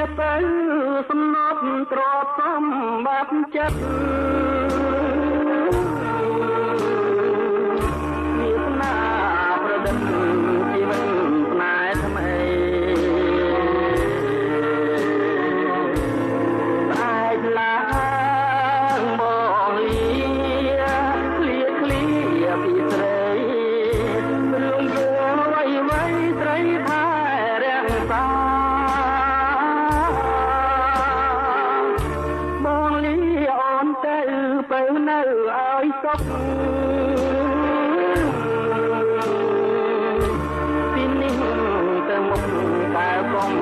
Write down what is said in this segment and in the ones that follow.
ទៅសំណប់ទ្រពសម្បត្តិចិត្តវាសនាប្រឌិតជីវិតស្នេហ៍ថ្មីស្អែកឡើងបងលាឃ្លាពីស្រីរឿងយើងអ្វីត្រីថែរាំងសាទៅនៅឲ្យសុខពីនេះទៅមុខតែកុំ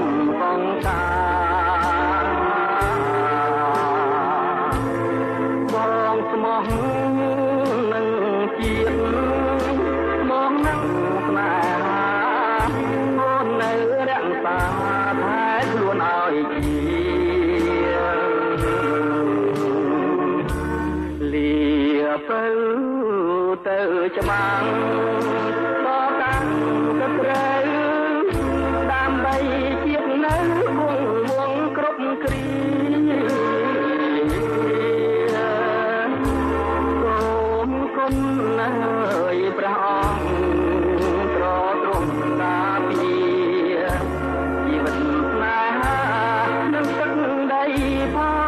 កងតាបងស្មោះនឹងជាតិមកនឹងស្នេហាអូននៅរក្សាថែខ្លួនឲ្យជាទៅច្បាំងបកាំងក៏ត្រូវដើម្បីជាតិនៅវងគ្រប់គ្រាសូមគុណហើយព្រះអង្គត្រទ្រង់ការពារជីវិតស្នេហានឹងទឹកដីផង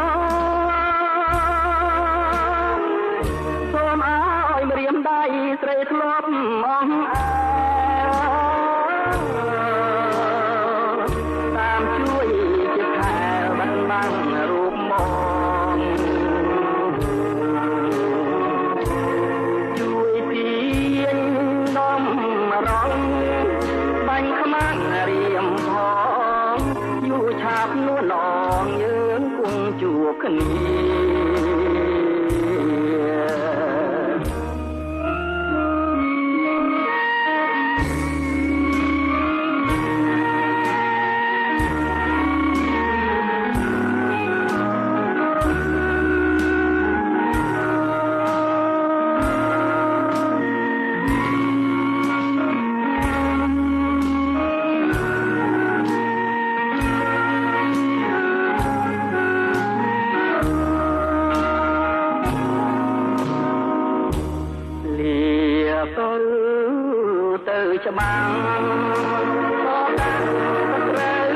សូមរៀមដៃស្រីធ្លាប់អង្អែលតាមជួយជាខែបាត់បាំងរូបមកជួយទាញនំរងបាញ់ខ្មាំងរៀមផងយូរឆាប់នួនអងយើងគង់ជួបគ្នាទៅច្បាំងក៏ត្រូវ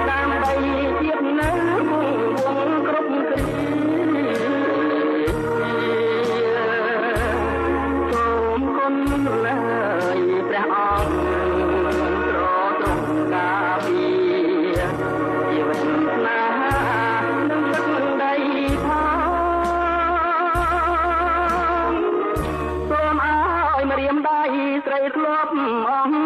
ដើម្បីជាតិនៅវងគ្រប់គ្រាសូមគុណហើយព្រះអង្គត្រទ្រង់ការពារជីវិតស្នេហានឹងទឹកដីផងសូមឲ្យម្រាមដៃស្រីធ្លាប់អស់